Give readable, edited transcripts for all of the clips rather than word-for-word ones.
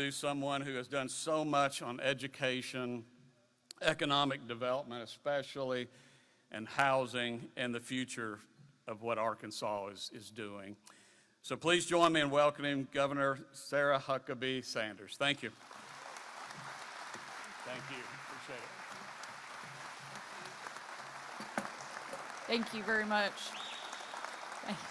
Someone who has done so much on education, economic development especially, and housing, and the future of what Arkansas is doing. So please join me in welcoming Governor Sarah Huckabee Sanders. Thank you. Thank you. Appreciate it. Thank you very much. Thanks.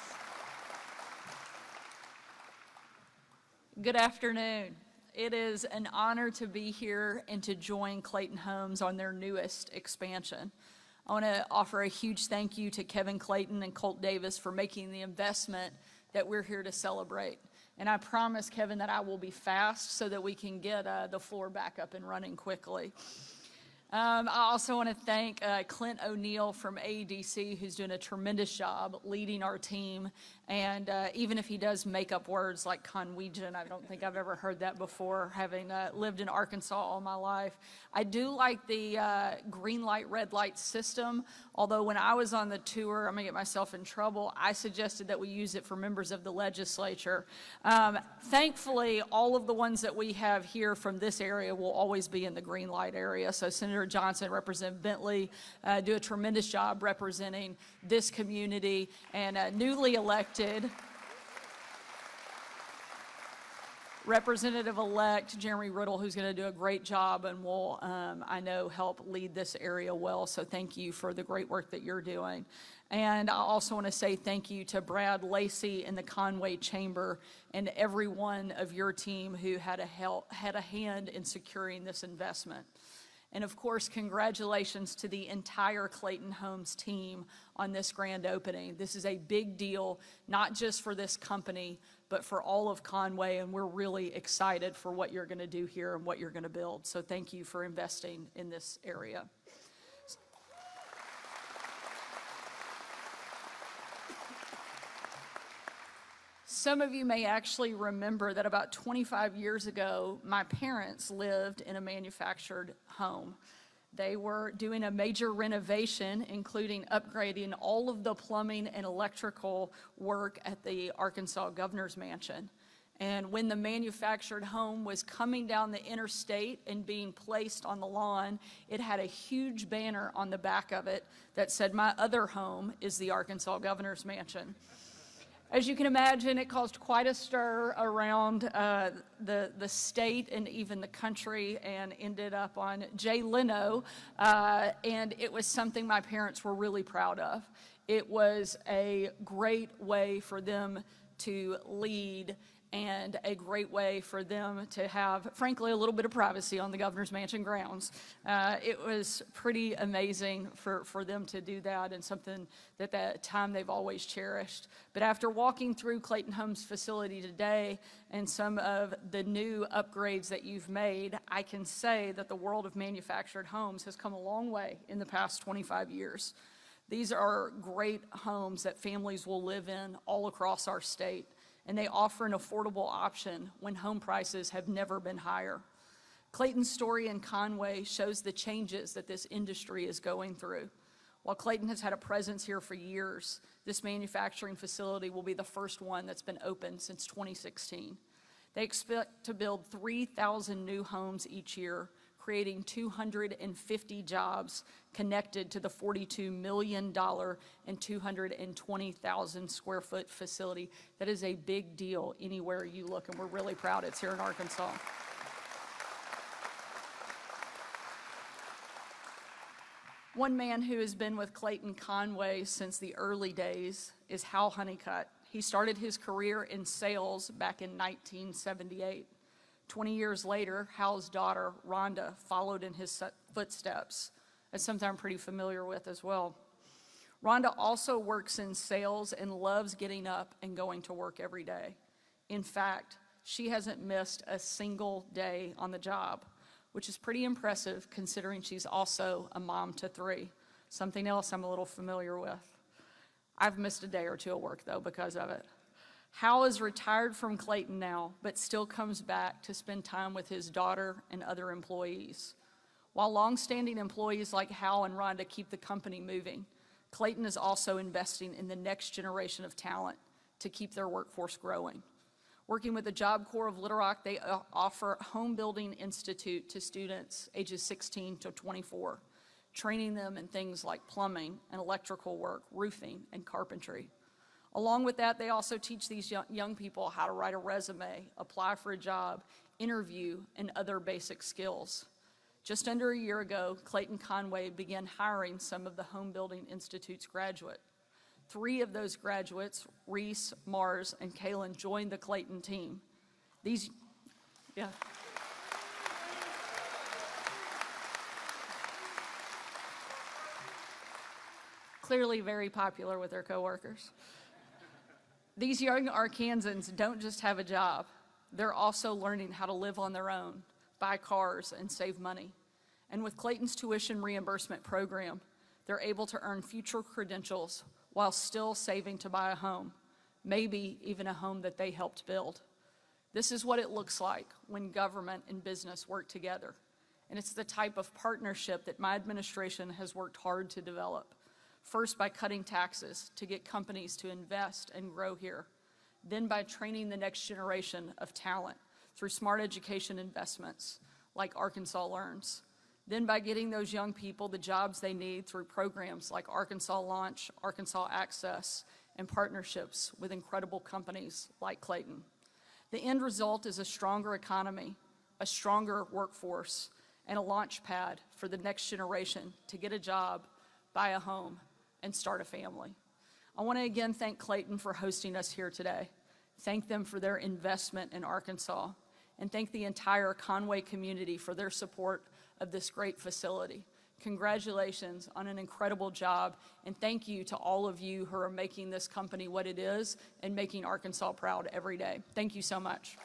Good afternoon. It is an honor to be here and to join Clayton Homes on their newest expansion. I want to offer a huge thank you to Kevin Clayton and Colt Davis for making the investment that we're here to celebrate. And I promise, Kevin, that I will be fast so that we can get the floor back up and running quickly. I also want to thank Clint O'Neill from AEDC, who's doing a tremendous job leading our team. And even if he does make up words like Conwegian, I don't think I've ever heard that before, having lived in Arkansas all my life. I do like the green light, red light system, although when I was on the tour, I'm going to get myself in trouble, I suggested that we use it for members of the legislature. Thankfully, all of the ones that we have here from this area will always be in the green light area. So Senator Johnson, Representative Bentley do a tremendous job representing this community, and newly elected Representative-elect Jeremy Riddle, who's going to do a great job and will, I know, help lead this area well. So thank you for the great work that you're doing. And I also want to say thank you to Brad Lacey in the Conway Chamber and every one of your team who had a hand in securing this investment. And of course, congratulations to the entire Clayton Homes team on this grand opening. This is a big deal, not just for this company, but for all of Conway, and we're really excited for what you're going to do here and what you're going to build. So thank you for investing in this area. Some of you may actually remember that about 25 years ago, my parents lived in a manufactured home. They were doing a major renovation, including upgrading all of the plumbing and electrical work at the Arkansas Governor's Mansion. And when the manufactured home was coming down the interstate and being placed on the lawn, it had a huge banner on the back of it that said, "My other home is the Arkansas Governor's Mansion." As you can imagine, it caused quite a stir around the state and even the country, and ended up on Jay Leno, and it was something my parents were really proud of. It was a great way for them to lead, and a great way for them to have, frankly, a little bit of privacy on the Governor's Mansion grounds. It was pretty amazing for them to do that, and something that that time they've always cherished. But after walking through Clayton Homes facility today and some of the new upgrades that you've made, I can say that the world of manufactured homes has come a long way in the past 25 years. These are great homes that families will live in all across our state, and they offer an affordable option when home prices have never been higher. Clayton's story in Conway shows the changes that this industry is going through. While Clayton has had a presence here for years, this manufacturing facility will be the first one that's been open since 2016. They expect to build 3,000 new homes each year, creating 250 jobs connected to the $42 million and 220,000 square foot facility. That is a big deal anywhere you look, and we're really proud it's here in Arkansas. One man who has been with Clayton Conway since the early days is Hal Honeycutt. He started his career in sales back in 1978. 20 years later, Hal's daughter, Rhonda, followed in his footsteps. That's something I'm pretty familiar with as well. Rhonda also works in sales and loves getting up and going to work every day. In fact, she hasn't missed a single day on the job, which is pretty impressive considering she's also a mom to 3, something else I'm a little familiar with. I've missed a day or two of work, though, because of it. Hal is retired from Clayton now, but still comes back to spend time with his daughter and other employees. While longstanding employees like Hal and Rhonda keep the company moving, Clayton is also investing in the next generation of talent to keep their workforce growing. Working with the Job Corps of Little Rock, they offer Home Building Institute to students ages 16 to 24, training them in things like plumbing and electrical work, roofing, and carpentry. Along with that, they also teach these young people how to write a resume, apply for a job, interview, and other basic skills. Just under a year ago, Clayton Conway began hiring some of the Home Building Institute's graduates. 3 of those graduates, Reese, Mars, and Kaylin, joined the Clayton team. Clearly very popular with their coworkers. These young Arkansans don't just have a job. They're also learning how to live on their own, buy cars, and save money. And with Clayton's tuition reimbursement program, they're able to earn future credentials while still saving to buy a home, maybe even a home that they helped build. This is what it looks like when government and business work together. And it's the type of partnership that my administration has worked hard to develop. First, by cutting taxes to get companies to invest and grow here. Then by training the next generation of talent through smart education investments like Arkansas Learns. Then by getting those young people the jobs they need through programs like Arkansas Launch, Arkansas Access, and partnerships with incredible companies like Clayton. The end result is a stronger economy, a stronger workforce, and a launch pad for the next generation to get a job, buy a home, and start a family. I want to again thank Clayton for hosting us here today. Thank them for their investment in Arkansas, and thank the entire Conway community for their support of this great facility. Congratulations on an incredible job, and thank you to all of you who are making this company what it is and making Arkansas proud every day. Thank you so much.